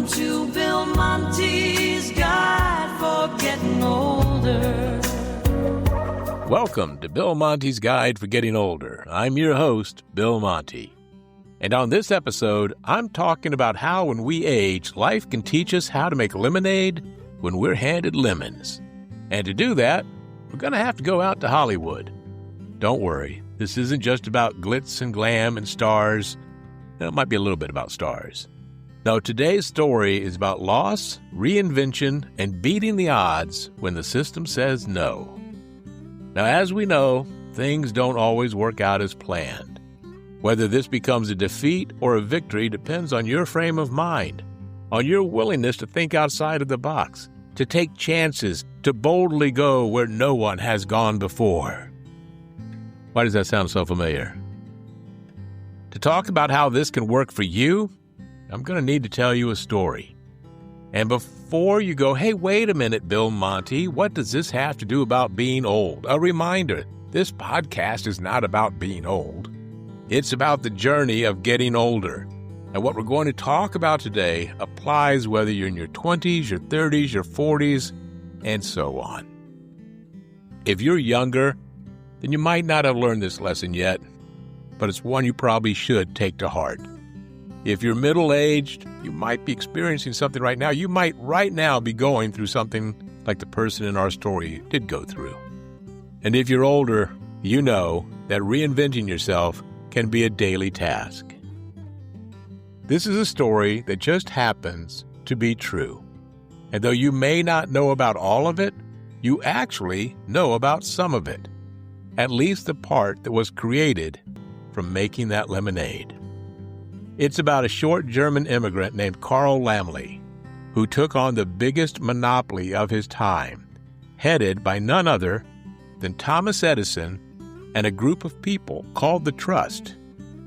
Welcome to Bill Monty's Guide for Getting Older. Welcome to Bill Monty's Guide for Getting Older. I'm your host, Bill Monty. And on this episode, I'm talking about how when we age, life can teach us how to make lemonade when we're handed lemons. And to do that, we're going to have to go out to Hollywood. Don't worry, this isn't just about glitz and glam and stars. It might be a little bit about stars. No, today's story is about loss, reinvention, and beating the odds when the system says no. Now, as we know, things don't always work out as planned. Whether this becomes a defeat or a victory depends on your frame of mind, on your willingness to think outside of the box, to take chances, to boldly go where no one has gone before. Why does that sound so familiar? To talk about how this can work for you, I'm going to need to tell you a story. And before you go, hey, wait a minute, Bill Monty, what does this have to do about being old? A reminder, this podcast is not about being old. It's about the journey of getting older. And what we're going to talk about today applies whether you're in your 20s, your 30s, your 40s, and so on. If you're younger, then you might not have learned this lesson yet, but it's one you probably should take to heart. If you're middle-aged, you might be experiencing something right now. You might right now be going through something like the person in our story did go through. And if you're older, you know that reinventing yourself can be a daily task. This is a story that just happens to be true. And though you may not know about all of it, you actually know about some of it. At least the part that was created from making that lemonade. It's about a short German immigrant named Carl Laemmle, who took on the biggest monopoly of his time, headed by none other than Thomas Edison and a group of people called the Trust.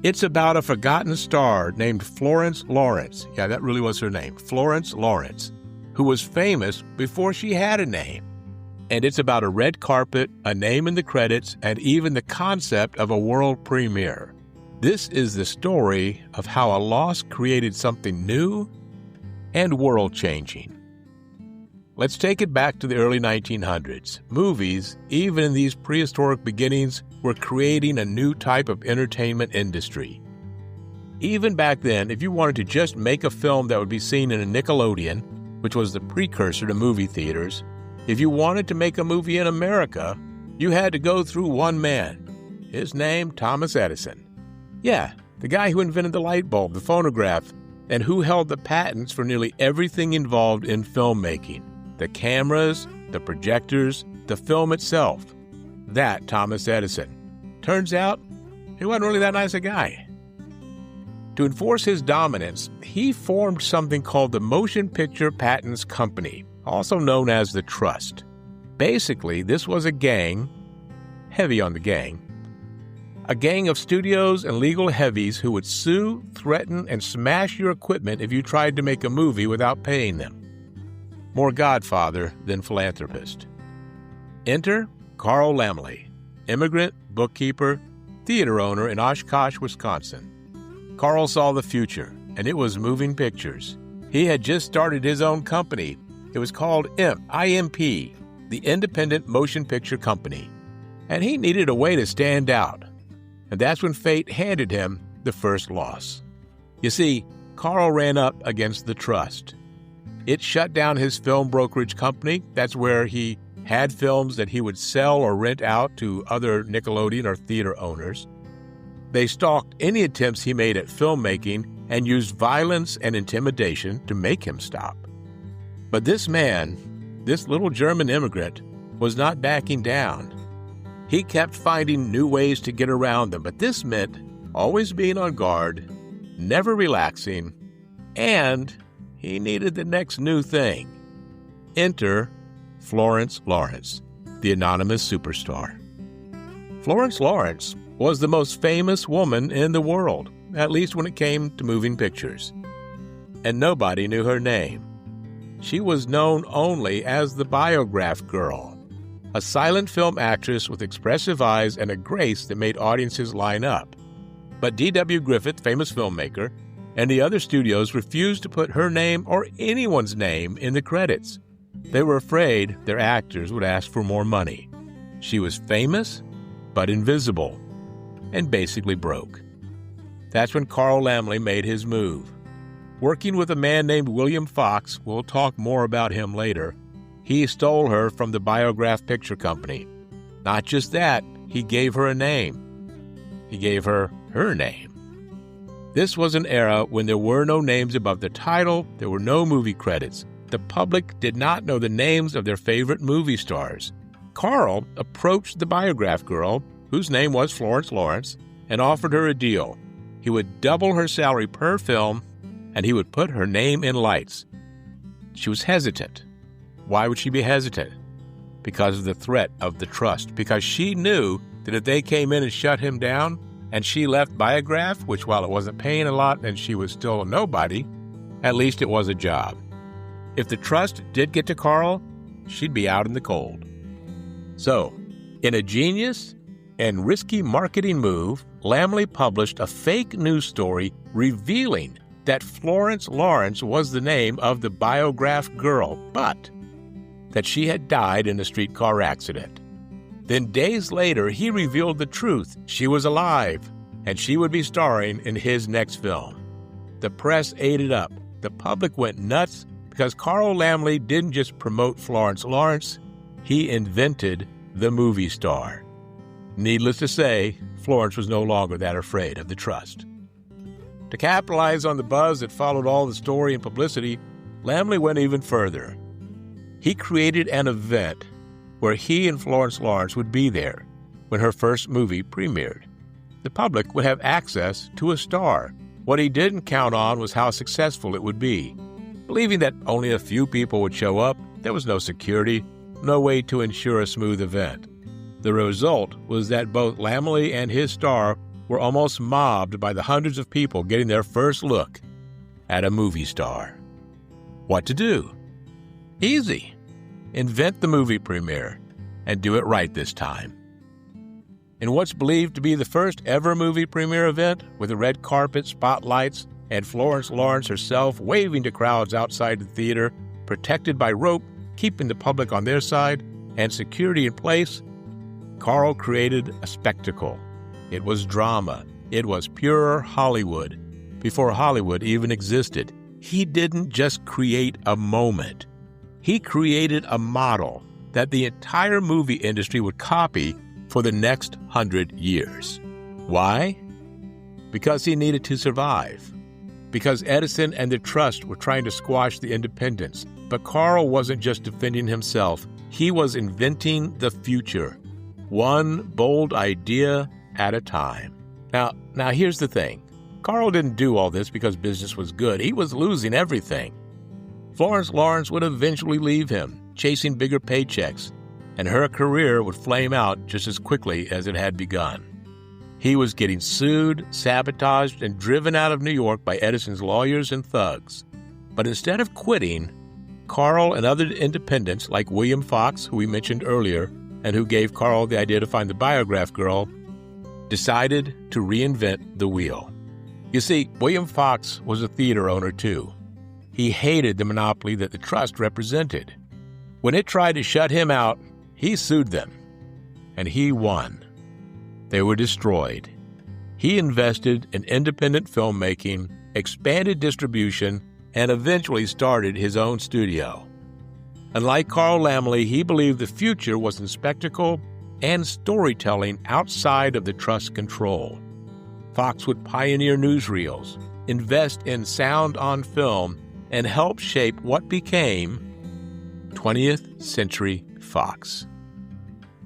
It's about a forgotten star named Florence Lawrence. Yeah, that really was her name, Florence Lawrence, who was famous before she had a name. And it's about a red carpet, a name in the credits, and even the concept of a world premiere. This is the story of how a loss created something new and world-changing. Let's take it back to the early 1900s. Movies, even in these prehistoric beginnings, were creating a new type of entertainment industry. Even back then, if you wanted to just make a film that would be seen in a Nickelodeon, which was the precursor to movie theaters, if you wanted to make a movie in America, you had to go through one man. His name, Thomas Edison. Yeah, the guy who invented the light bulb, the phonograph, and who held the patents for nearly everything involved in filmmaking. The cameras, the projectors, the film itself. That Thomas Edison. Turns out, he wasn't really that nice a guy. To enforce his dominance, he formed something called the Motion Picture Patents Company, also known as the Trust. Basically, this was a gang, heavy on the gang, a gang of studios and legal heavies who would sue, threaten, and smash your equipment if you tried to make a movie without paying them. More godfather than philanthropist. Enter Carl Laemmle, immigrant, bookkeeper, theater owner in Oshkosh, Wisconsin. Carl saw the future, and it was moving pictures. He had just started his own company. It was called IMP, the Independent Motion Picture Company. And he needed a way to stand out. And that's when fate handed him the first loss. You see, Carl ran up against the Trust. It shut down his film brokerage company. That's where he had films that he would sell or rent out to other Nickelodeon or theater owners. They stalked any attempts he made at filmmaking and used violence and intimidation to make him stop. But this man, this little German immigrant, was not backing down. He kept finding new ways to get around them, but this meant always being on guard, never relaxing, and he needed the next new thing. Enter Florence Lawrence, the anonymous superstar. Florence Lawrence was the most famous woman in the world, at least when it came to moving pictures. And nobody knew her name. She was known only as the Biograph Girl, a silent film actress with expressive eyes and a grace that made audiences line up. But D.W. Griffith, famous filmmaker, and the other studios refused to put her name or anyone's name in the credits. They were afraid their actors would ask for more money. She was famous, but invisible, and basically broke. That's when Carl Laemmle made his move. Working with a man named William Fox, we'll talk more about him later, he stole her from the Biograph Picture Company. Not just that, he gave her a name. He gave her her name. This was an era when there were no names above the title, there were no movie credits. The public did not know the names of their favorite movie stars. Carl approached the Biograph girl, whose name was Florence Lawrence, and offered her a deal. He would double her salary per film, and he would put her name in lights. She was hesitant. Why would she be hesitant? Because of the threat of the trust, because she knew that if they came in and shut him down, and she left Biograph, which while it wasn't paying a lot and she was still a nobody, at least it was a job. If the trust did get to Carl, she'd be out in the cold. So, in a genius and risky marketing move, Laemmle published a fake news story revealing that Florence Lawrence was the name of the Biograph girl, but that she had died in a streetcar accident. Then days later, he revealed the truth. She was alive, and she would be starring in his next film. The press ate it up. The public went nuts because Carl Laemmle didn't just promote Florence Lawrence, he invented the movie star. Needless to say, Florence was no longer that afraid of the trust. To capitalize on the buzz that followed all the story and publicity, Laemmle went even further. He created an event where he and Florence Lawrence would be there when her first movie premiered. The public would have access to a star. What he didn't count on was how successful it would be. Believing that only a few people would show up, there was no security, no way to ensure a smooth event. The result was that both Laemmle and his star were almost mobbed by the hundreds of people getting their first look at a movie star. What to do? Easy. Invent the movie premiere and do it right this time. In what's believed to be the first ever movie premiere event, with the red carpet, spotlights, and Florence Lawrence herself waving to crowds outside the theater, protected by rope, keeping the public on their side, and security in place, Carl created a spectacle. It was drama. It was pure Hollywood. Before Hollywood even existed, he didn't just create a moment. He created a model that the entire movie industry would copy for the next 100 years. Why? Because he needed to survive. Because Edison and the Trust were trying to squash the independents. But Carl wasn't just defending himself. He was inventing the future, one bold idea at a time. Now here's the thing. Carl didn't do all this because business was good. He was losing everything. Florence Lawrence would eventually leave him, chasing bigger paychecks, and her career would flame out just as quickly as it had begun. He was getting sued, sabotaged, and driven out of New York by Edison's lawyers and thugs. But instead of quitting, Carl and other independents like William Fox, who we mentioned earlier, and who gave Carl the idea to find the Biograph girl, decided to reinvent the wheel. You see, William Fox was a theater owner too. He hated the monopoly that the Trust represented. When it tried to shut him out, he sued them, and he won. They were destroyed. He invested in independent filmmaking, expanded distribution, and eventually started his own studio. Unlike Carl Laemmle, he believed the future was in spectacle and storytelling outside of the Trust's control. Fox would pioneer newsreels, invest in sound on film, and help shape what became 20th Century Fox.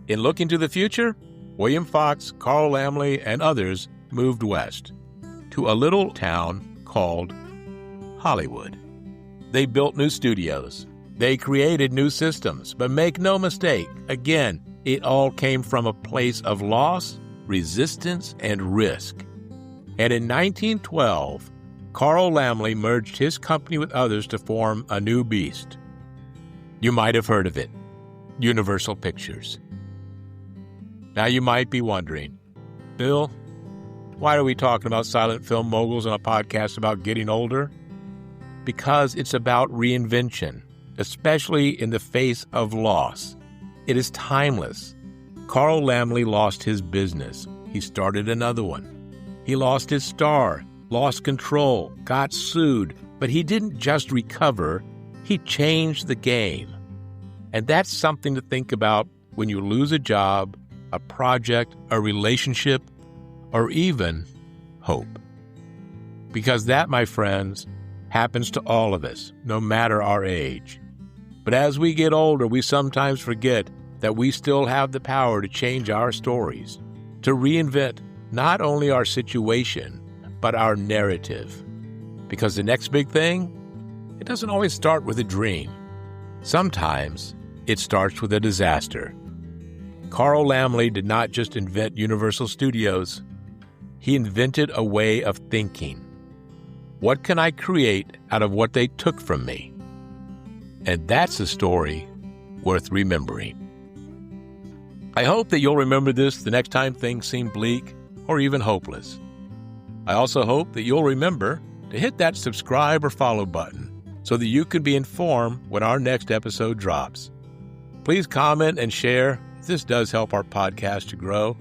In looking to the future, William Fox, Carl Laemmle, and others moved west to a little town called Hollywood. They built new studios. They created new systems. But make no mistake, again, it all came from a place of loss, resistance, and risk. And in 1912, Carl Laemmle merged his company with others to form a new beast. You might have heard of it, Universal Pictures. Now you might be wondering, Bill, Why are we talking about silent film moguls on a podcast about getting older? Because it's about reinvention, especially in the face of loss. It is timeless. Carl Laemmle lost his business. He started another one. He lost his star, lost control, got sued, but he didn't just recover, he changed the game. And that's something to think about when you lose a job, a project, a relationship, or even hope. Because that, my friends, happens to all of us, no matter our age. But as we get older, we sometimes forget that we still have the power to change our stories, to reinvent not only our situation, but our narrative. Because the next big thing, it doesn't always start with a dream. Sometimes it starts with a disaster. Carl Laemmle did not just invent Universal Studios. He invented a way of thinking. What can I create out of what they took from me? And that's a story worth remembering. I hope that you'll remember this the next time things seem bleak or even hopeless. I also hope that you'll remember to hit that subscribe or follow button so that you can be informed when our next episode drops. Please comment and share. This does help our podcast to grow.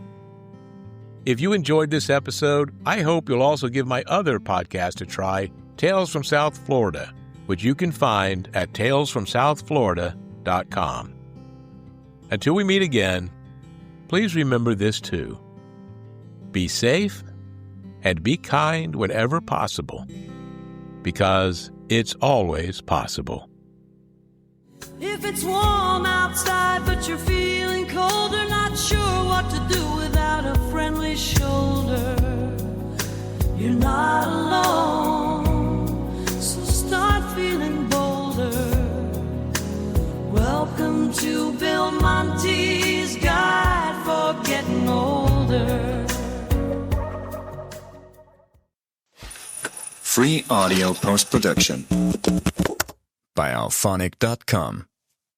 If you enjoyed this episode, I hope you'll also give my other podcast a try, Tales from South Florida, which you can find at talesfromsouthflorida.com. Until we meet again, please remember this too. Be safe and be kind whenever possible, because it's always possible. If it's warm outside but you're feeling colder, not sure what to do without a friendly shoulder, you're not alone, so start feeling bolder. Welcome to Bill Monty's Guide for Getting Older. Free audio post-production by alphonic.com.